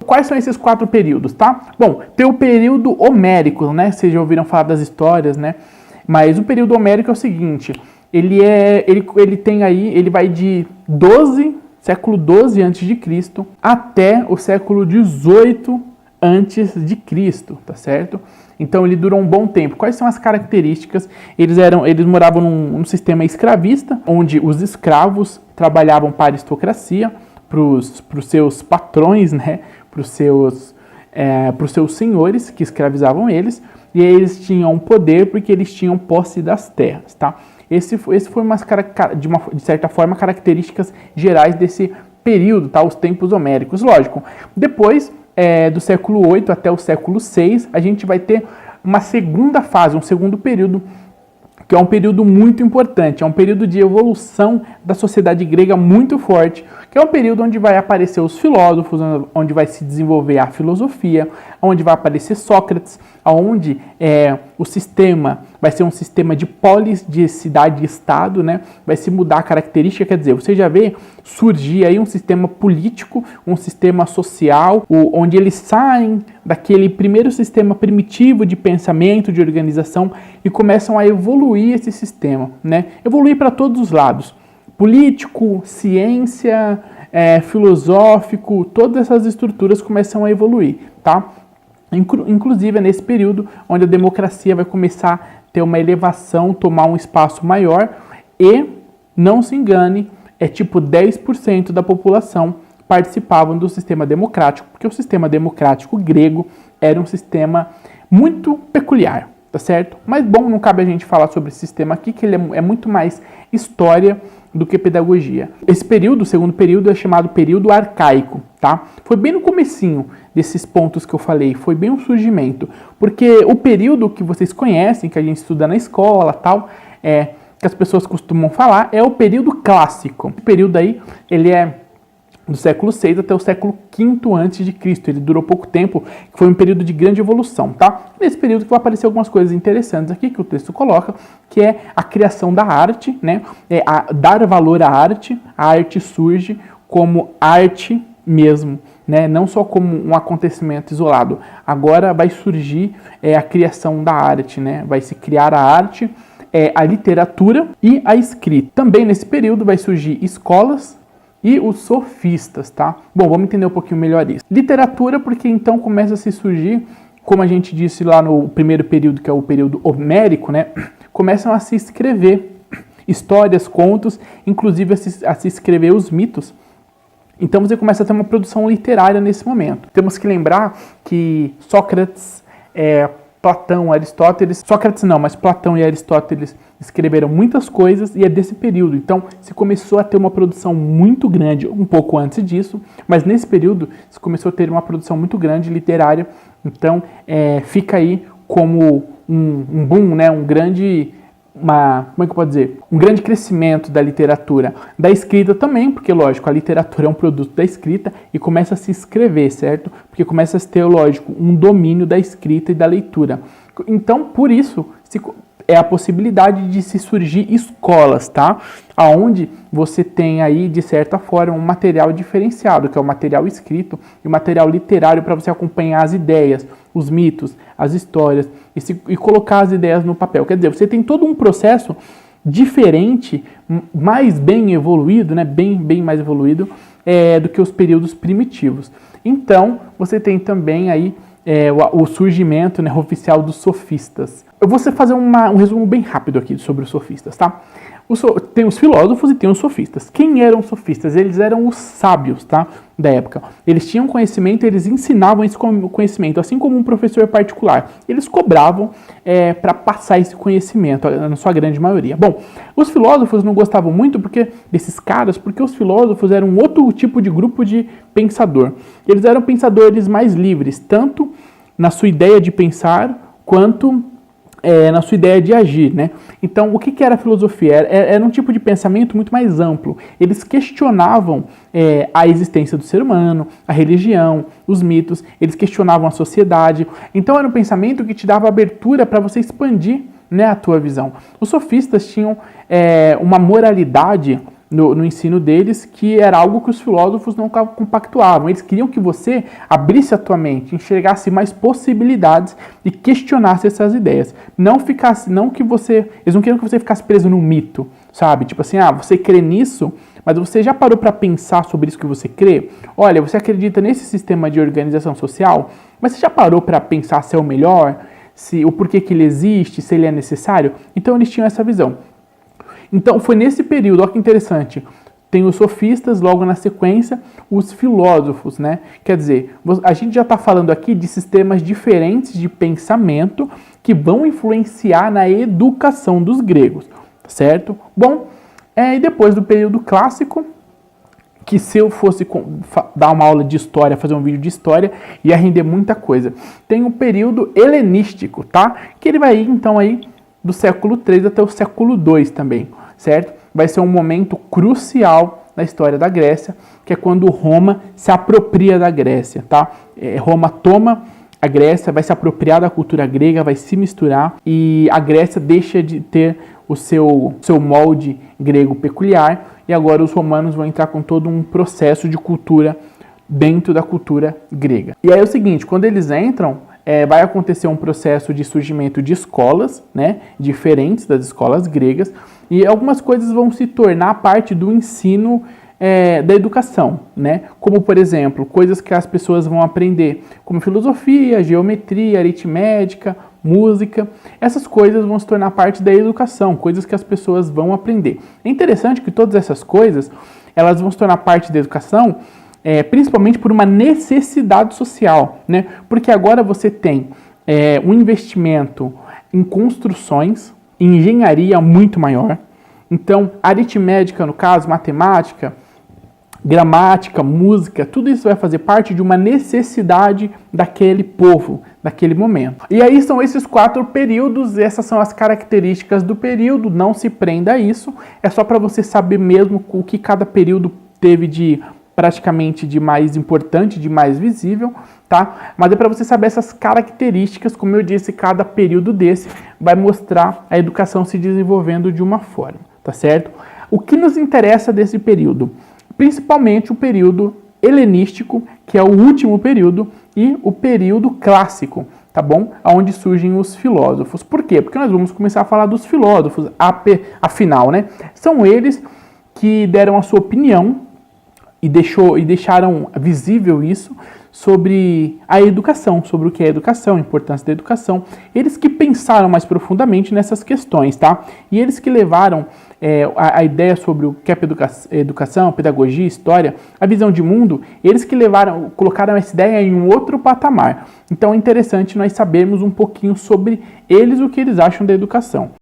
Quais são esses 4 períodos, tá? Bom, tem o período homérico, né? Vocês já ouviram falar das histórias, né? Mas o período homérico é o seguinte, ele tem aí, ele vai de século 12 a.C. até o século 18 a.C., tá certo? Então ele durou um bom tempo. Quais são as características? Eles moravam num sistema escravista, onde os escravos trabalhavam para a aristocracia, para os seus patrões, né? Para os seus senhores que escravizavam eles, e eles tinham poder porque eles tinham posse das terras, tá? Esse foi de certa forma, características gerais desse período, tá? Os tempos homéricos, lógico. Depois, do século 8 até o século 6, a gente vai ter uma segunda fase, um segundo período, que é um período muito importante, é um período de evolução da sociedade grega muito forte, que é um período onde vai aparecer os filósofos, onde vai se desenvolver a filosofia, onde vai aparecer Sócrates, onde o sistema vai ser um sistema de polis, de cidade e estado, né? Vai se mudar a característica, quer dizer, você já vê surgir aí um sistema político, um sistema social, onde eles saem daquele primeiro sistema primitivo de pensamento, de organização, e começam a evoluir esse sistema, né? Evoluir para todos os lados. Político, ciência, filosófico, todas essas estruturas começam a evoluir, tá? Inclusive é nesse período onde a democracia vai começar a ter uma elevação, tomar um espaço maior e, não se engane, tipo 10% da população participavam do sistema democrático, porque o sistema democrático grego era um sistema muito peculiar, tá certo? Mas bom, não cabe a gente falar sobre esse sistema aqui, que ele é muito mais história do que pedagogia. Esse período, o segundo período, é chamado período arcaico, tá? Foi bem no comecinho desses pontos que eu falei, foi bem um surgimento, porque o período que vocês conhecem, que a gente estuda na escola, tal, que as pessoas costumam falar, é o período clássico. O período aí, ele é do século 6 até o século 5 a.C. Ele durou pouco tempo, foi um período de grande evolução, tá? Nesse período que vai aparecer algumas coisas interessantes aqui, que o texto coloca, que é a criação da arte, né? Dar valor à arte. A arte surge como arte mesmo, né? Não só como um acontecimento isolado. Agora vai surgir a criação da arte, né? Vai se criar a arte, a literatura e a escrita. Também nesse período vai surgir escolas e os sofistas, tá? Bom, vamos entender um pouquinho melhor isso. Literatura, porque então começa a se surgir, como a gente disse lá no primeiro período, que é o período homérico, né? Começam a se escrever histórias, contos, inclusive a se escrever os mitos. Então você começa a ter uma produção literária nesse momento. Temos que lembrar que Sócrates, Platão, Aristóteles, Sócrates não, mas Platão e Aristóteles escreveram muitas coisas e é desse período. Então se começou a ter uma produção muito grande, um pouco antes disso, mas nesse período se começou a ter uma produção muito grande literária. Então fica aí como um boom, né? Como é que eu posso dizer? Um grande crescimento da literatura, da escrita também, porque lógico, a literatura é um produto da escrita e começa a se escrever, certo? Porque começa a ter, lógico, um domínio da escrita e da leitura. Então, por isso, é a possibilidade de se surgir escolas, tá? Aonde você tem aí, de certa forma, um material diferenciado, que é o material escrito e o material literário para você acompanhar as ideias, os mitos, as histórias e colocar as ideias no papel. Quer dizer, você tem todo um processo diferente, mais bem evoluído, né? Bem mais evoluído do que os períodos primitivos. Então, você tem também aí o surgimento, né, oficial dos sofistas. Eu vou fazer um resumo bem rápido aqui sobre os sofistas, tá? Tem os filósofos e tem os sofistas. Quem eram os sofistas? Eles eram os sábios, tá? Da época. Eles tinham conhecimento, eles ensinavam esse conhecimento, assim como um professor particular. Eles cobravam para passar esse conhecimento, na sua grande maioria. Bom, os filósofos não gostavam muito desses caras, porque os filósofos eram um outro tipo de grupo de pensador. Eles eram pensadores mais livres, tanto na sua ideia de pensar, quanto na sua ideia de agir, né? Então, o que era a filosofia? Era um tipo de pensamento muito mais amplo. Eles questionavam a existência do ser humano, a religião, os mitos, eles questionavam a sociedade. Então, era um pensamento que te dava abertura para você expandir, né, a tua visão. Os sofistas tinham uma moralidade, no ensino deles, que era algo que os filósofos não compactuavam. Eles queriam que você abrisse a tua mente, enxergasse mais possibilidades e questionasse essas ideias. Eles não queriam que você ficasse preso num mito, sabe? Tipo assim, você crê nisso, mas você já parou para pensar sobre isso que você crê? Olha, você acredita nesse sistema de organização social, mas você já parou para pensar se é o melhor, o porquê que ele existe, se ele é necessário? Então eles tinham essa visão. Então foi nesse período, olha que interessante, tem os sofistas, logo na sequência, os filósofos, né? Quer dizer, a gente já está falando aqui de sistemas diferentes de pensamento que vão influenciar na educação dos gregos, certo? Bom, e depois do período clássico, que se eu fosse dar uma aula de história, fazer um vídeo de história, ia render muita coisa. Tem o período helenístico, tá? Que ele vai ir, então, aí do século III até o século II também, certo? Vai ser um momento crucial na história da Grécia, que é quando Roma se apropria da Grécia, tá? Roma toma a Grécia, vai se apropriar da cultura grega, vai se misturar, e a Grécia deixa de ter o seu molde grego peculiar, e agora os romanos vão entrar com todo um processo de cultura dentro da cultura grega. E aí é o seguinte, quando eles entram, vai acontecer um processo de surgimento de escolas, né, diferentes das escolas gregas, e algumas coisas vão se tornar parte do ensino da educação, né? Como, por exemplo, coisas que as pessoas vão aprender, como filosofia, geometria, aritmética, música. Essas coisas vão se tornar parte da educação, coisas que as pessoas vão aprender. É interessante que todas essas coisas, elas vão se tornar parte da educação, principalmente por uma necessidade social, né? Porque agora você tem um investimento em construções, em engenharia muito maior. Então, aritmética, no caso, matemática, gramática, música, tudo isso vai fazer parte de uma necessidade daquele povo, daquele momento. E aí são esses 4 períodos, essas são as características do período, não se prenda a isso, é só para você saber mesmo o que cada período teve de praticamente de mais importante, de mais visível, tá? Mas é para você saber essas características, como eu disse, cada período desse vai mostrar a educação se desenvolvendo de uma forma, tá certo? O que nos interessa desse período? Principalmente o período helenístico, que é o último período, e o período clássico, tá bom? Onde surgem os filósofos. Por quê? Porque nós vamos começar a falar dos filósofos, afinal, né? São eles que deram a sua opinião e deixaram visível isso sobre a educação, sobre o que é educação, a importância da educação. Eles que pensaram mais profundamente nessas questões, tá? E eles que levaram a ideia sobre o que é educação, pedagogia, história, a visão de mundo, eles que colocaram essa ideia em um outro patamar. Então é interessante nós sabermos um pouquinho sobre eles, o que eles acham da educação.